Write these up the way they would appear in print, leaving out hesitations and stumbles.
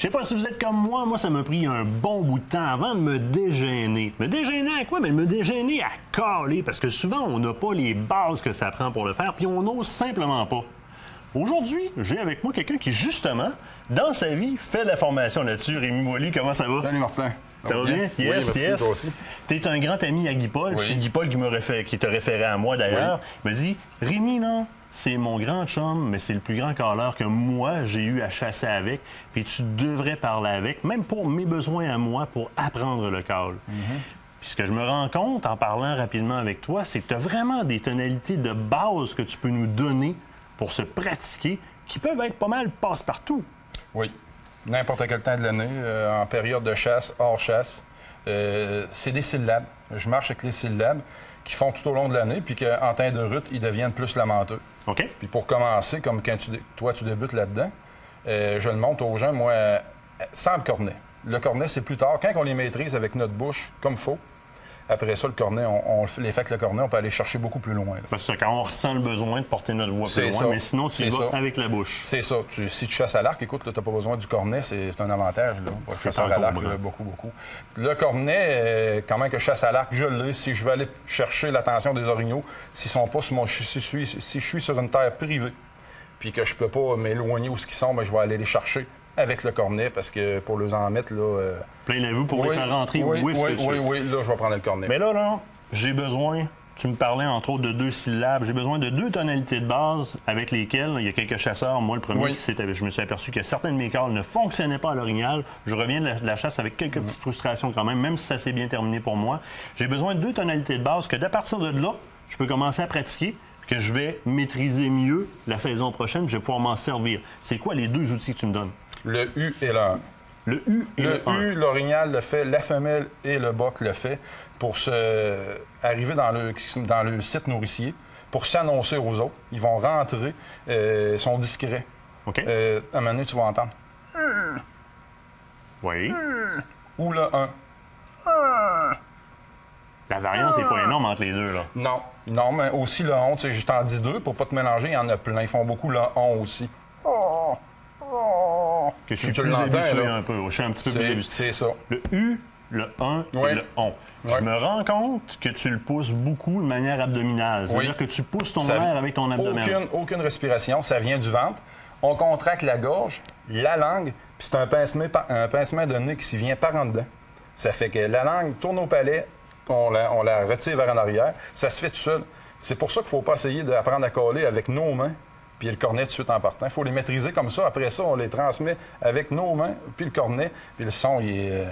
sais pas si vous êtes comme moi ça m'a pris un bon bout de temps avant de me dégainer. Me dégainer à quoi? Mais me dégainer à caler, parce que souvent, on n'a pas les bases que ça prend pour le faire, puis on n'ose simplement pas. Aujourd'hui, j'ai avec moi quelqu'un qui, justement, dans sa vie, fait de la formation là-dessus. Rémi Boily, comment ça va? Salut Martin. Ça va bien? Oui, merci, toi aussi. Tu es un grand ami à Guy Paul. Oui. C'est Guy Paul qui t'a référé à moi, d'ailleurs. Il me dit, Rémi, non, c'est mon grand chum, mais c'est le plus grand caleur que moi, j'ai eu à chasser avec. Puis tu devrais parler avec, même pour mes besoins à moi, pour apprendre le call. Puis ce que je me rends compte en parlant rapidement avec toi, c'est que tu as vraiment des tonalités de base que tu peux nous donner pour se pratiquer, qui peuvent être pas mal passe-partout. Oui. N'importe quel temps de l'année, en période de chasse, hors chasse. C'est des syllabes. Je marche avec les syllabes qui font tout au long de l'année, puis qu'en temps de route, ils deviennent plus lamenteux. OK. Puis pour commencer, comme quand tu débutes là-dedans, je le montre aux gens, moi, sans le cornet. Le cornet, c'est plus tard. Quand on les maîtrise avec notre bouche, comme il faut, après ça, le cornet, on les fait avec le cornet, on peut aller chercher beaucoup plus loin. Là. Parce que quand on ressent le besoin de porter notre voix plus loin, ça. mais sinon, tu y vas avec la bouche. C'est ça. Si tu chasses à l'arc, écoute, tu n'as pas besoin du cornet, c'est un avantage. Là, pour chasser à l'arc, beaucoup. Le cornet, quand même que je chasse à l'arc, je l'ai. Si je veux aller chercher l'attention des orignaux, s'ils sont pas sur si je suis sur une terre privée, puis que je peux pas m'éloigner où ils sont, bien, je vais aller les chercher avec le cornet, parce que pour les en mettre, là... Plein la vue pour les faire rentrer où est-ce que tu veux. Oui, là, je vais prendre le cornet. Mais là, j'ai besoin... Tu me parlais, entre autres, de 2 syllabes. J'ai besoin de 2 tonalités de base avec lesquelles il y a quelques chasseurs. Moi, le premier, je me suis aperçu que certains de mes calls ne fonctionnaient pas à l'orignal. Je reviens de la chasse avec quelques petites frustrations quand même si ça s'est bien terminé pour moi. J'ai besoin de 2 tonalités de base que, d'à partir de là, je peux commencer à pratiquer, que je vais maîtriser mieux la saison prochaine, je vais pouvoir m'en servir. C'est quoi les 2 outils que tu me donnes? Le U et le 1. Le U et le 1. Le U, l'orignal le fait, la femelle et le boc le fait pour arriver dans le site nourricier, pour s'annoncer aux autres. Ils vont rentrer, ils sont discrets. OK. À un moment donné, tu vas entendre. Oui. Ou le 1. La variante n'est pas énorme entre les deux, là. Non, mais aussi le 11. Tu sais, je t'en dis 2 pour pas te mélanger, il y en a plein. Ils font beaucoup le 11 aussi. Que je suis tu plus l'entends, habitué là. un peu. Je suis un petit peu plus habitué. C'est ça. Le U, le 1 et le on. Je me rends compte que tu le pousses beaucoup de manière abdominale. C'est-à-dire que tu pousses ton air avec ton abdomen. Aucune respiration, ça vient du ventre. On contracte la gorge, la langue, puis c'est un pincement de nez qui vient par en dedans. Ça fait que la langue tourne au palais, on la retire vers en arrière. Ça se fait tout seul. C'est pour ça qu'il ne faut pas essayer d'apprendre à coller avec nos mains puis le cornet tout de suite en partant. Il faut les maîtriser comme ça. Après ça, on les transmet avec nos mains, puis le cornet, puis le son, il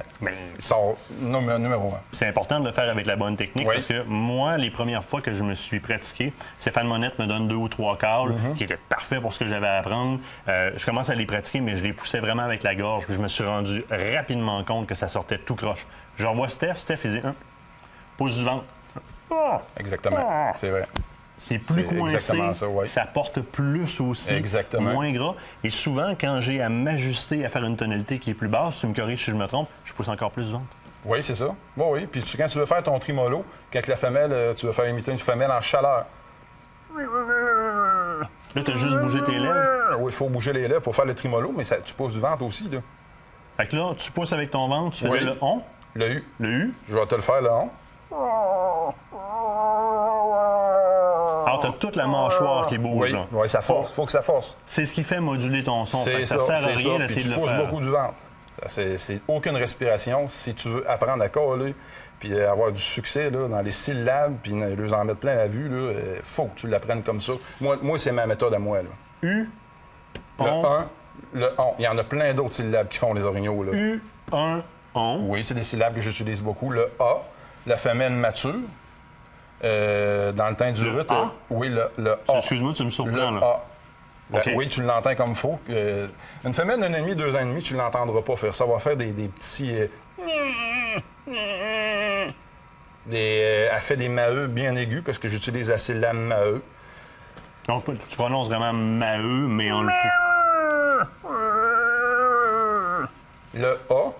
sort numéro 1. C'est important de le faire avec la bonne technique parce que moi, les premières fois que je me suis pratiqué, Stéphane Monette me donne 2 ou 3 calls qui étaient parfaits pour ce que j'avais à apprendre. Je commence à les pratiquer, mais je les poussais vraiment avec la gorge. Puis je me suis rendu rapidement compte que ça sortait tout croche. J'envoie Steph, il dit pousse du ventre. Exactement, c'est vrai. C'est plus coincé, ça porte plus aussi, moins gras. Et souvent, quand j'ai à m'ajuster à faire une tonalité qui est plus basse, tu me corriges si je me trompe, je pousse encore plus du ventre. Oui, c'est ça. Oui. Puis quand tu veux faire ton trimolo, quand la femelle, tu veux faire imiter une femelle en chaleur. Là, tu as juste bougé tes lèvres. Oui, il faut bouger les lèvres pour faire le trimolo, mais tu pousses du ventre aussi, là. Fait que là, tu pousses avec ton ventre, tu faisais le on. Le U. Le U. Je vais te le faire, le on. Alors, tu as toute la mâchoire qui bouge. Oui, ça force. Il faut que ça force. C'est ce qui fait moduler ton son. C'est ça, ça sert à rien d'essayer de le faire. Tu pousses beaucoup du ventre. C'est aucune respiration. Si tu veux apprendre à coller puis avoir du succès là, dans les syllabes puis leur en mettre plein la vue, il faut que tu l'apprennes comme ça. Moi c'est ma méthode à moi. Là. U, le 1, le on. Il y en a plein d'autres syllabes qui font les orignaux. Là. U, 1, on. Oui, c'est des syllabes que j'utilise beaucoup. Le A, la femelle mature. Dans le temps du rut, oui, le A. Excuse-moi, tu me surprends, le là. A. Okay. Oui, tu l'entends comme il faut. Une femelle d'un an et demi, 2 ans et demi, tu ne l'entendras pas faire. Ça va faire des petits... elle fait des maheux bien aigus parce que j'utilise la syllabe maheux. Donc, tu prononces vraiment maheux, mais en le... Le A.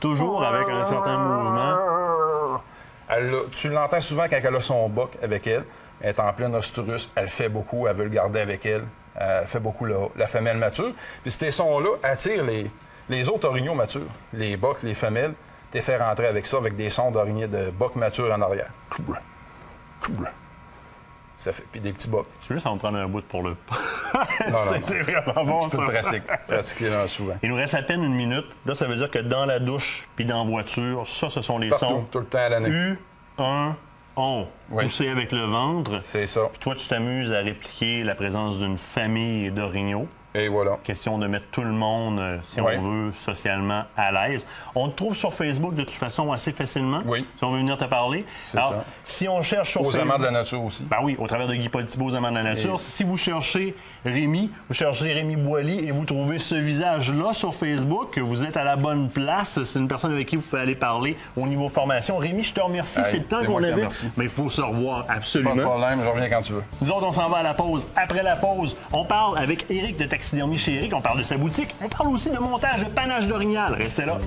Toujours avec un certain mouvement. Tu l'entends souvent quand elle a son boc avec elle. Elle est en pleine ostrus. Elle fait beaucoup. Elle veut le garder avec elle. Elle fait beaucoup la femelle mature. Puis ces sons-là attirent les autres orignaux matures. Les bocs, les femelles, t'es fait rentrer avec ça, avec des sons d'orignaux de bocs matures en arrière. Ça fait, puis des petits bocs. Tu veux juste en prendre un bout pour le... Non. C'est vraiment bon, ça. Un petit peu de pratiquer souvent. Il nous reste à peine 1 minute. Là, ça veut dire que dans la douche puis dans la voiture, ça, ce sont les Partout, sons. tout le temps à l'année. U, 1, on. Oui. Poussé avec le ventre. C'est ça. Puis toi, tu t'amuses à répliquer la présence d'une famille d'orignaux. Et voilà. Question de mettre tout le monde, si on veut, socialement à l'aise. On te trouve sur Facebook, de toute façon, assez facilement. Oui. Si on veut venir te parler. C'est Alors, ça. si on cherche sur Aux Facebook... amants de la nature aussi. Ben oui, au travers de Guy Paul Thibault, aux amants de la nature. Et... Si vous cherchez Rémi, vous cherchez Rémi Boily et vous trouvez ce visage-là sur Facebook, vous êtes à la bonne place. C'est une personne avec qui vous pouvez aller parler au niveau formation. Rémi, je te remercie. Hey, c'est le temps c'est qu'on moi qui te avait. remercie. Mais il faut se revoir Pas absolument. de problème, je reviens quand tu veux. Nous autres, on s'en va à la pause. Après la pause, on parle avec Éric de Taxidermie chez Éric. On parle de sa boutique. On parle aussi de montage de panache d'orignal. Restez là.